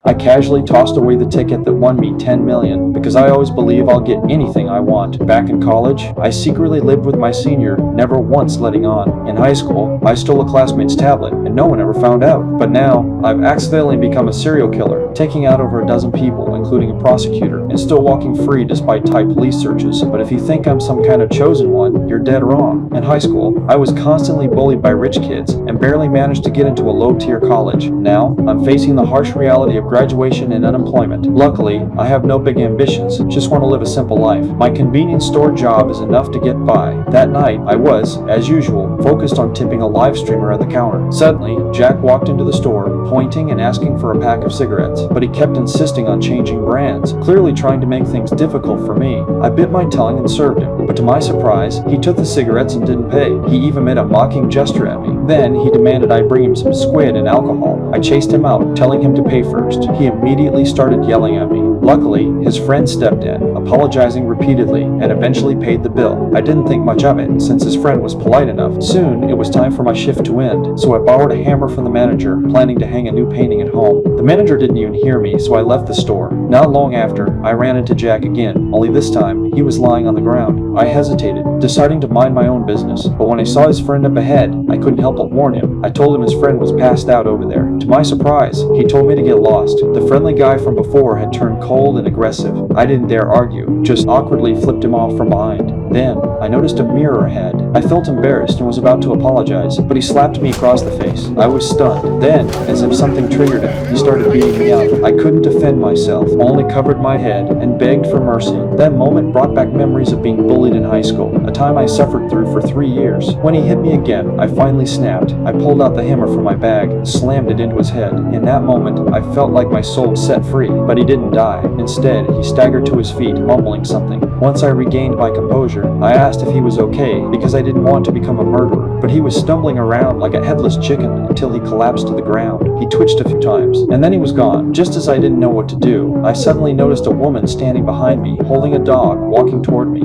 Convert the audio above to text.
I casually tossed away the ticket that won me 10 million because I always believe I'll get anything I want. Back in college, I secretly lived with my senior, never once letting on. In high school, I stole a classmate's tablet and no one ever found out. But now, I've accidentally become a serial killer, taking out over a dozen people, including a prosecutor, and still walking free despite tight police searches. But if you think I'm some kind of chosen one, you're dead wrong. In high school, I was constantly bullied by rich kids and barely managed to get into a low-tier college. Now, I'm facing the harsh reality of graduation and unemployment. Luckily, I have no big ambitions, just want to live a simple life. My convenience store job is enough to get by. That night, I was, as usual, focused on tipping a live streamer at the counter. Suddenly, Jack walked into the store, pointing and asking for a pack of cigarettes, but he kept insisting on changing brands, clearly trying to make things difficult for me. I bit my tongue and served him, but to my surprise, he took the cigarettes and didn't pay. He even made a mocking gesture at me. Then, he demanded I bring him some squid and alcohol. I chased him out, telling him to pay first. He immediately started yelling at me. Luckily, his friend stepped in, apologizing repeatedly, and eventually paid the bill. I didn't think much of it, since his friend was polite enough. Soon, it was time for my shift to end, so I borrowed a hammer from the manager, planning to hang a new painting at home. The manager didn't even hear me, so I left the store. Not long after, I ran into Jack again, only this time, he was lying on the ground. I hesitated, deciding to mind my own business, but when I saw his friend up ahead, I couldn't help but warn him. I told him his friend was passed out over there. To my surprise, he told me to get lost. The friendly guy from before had turned cold and aggressive. I didn't dare argue, just awkwardly flipped him off from behind. Then, I noticed a mirror ahead. I felt embarrassed and was about to apologize, but he slapped me across the face. I was stunned. Then, as if something triggered him, he started beating me up. I couldn't defend myself, only covered my head and begged for mercy. That moment brought back memories of being bullied in high school, a time I suffered through for 3 years. When he hit me again, I finally snapped. I pulled out the hammer from my bag and slammed it into his head. In that moment, I felt like my soul was set free, but he didn't die. Instead, he staggered to his feet, mumbling something. Once I regained my composure, I asked if he was okay because I didn't want to become a murderer, but he was stumbling around like a headless chicken until he collapsed to the ground. He twitched a few times, and then he was gone. Just as I didn't know what to do, I suddenly noticed a woman standing behind me, holding a dog, walking toward me.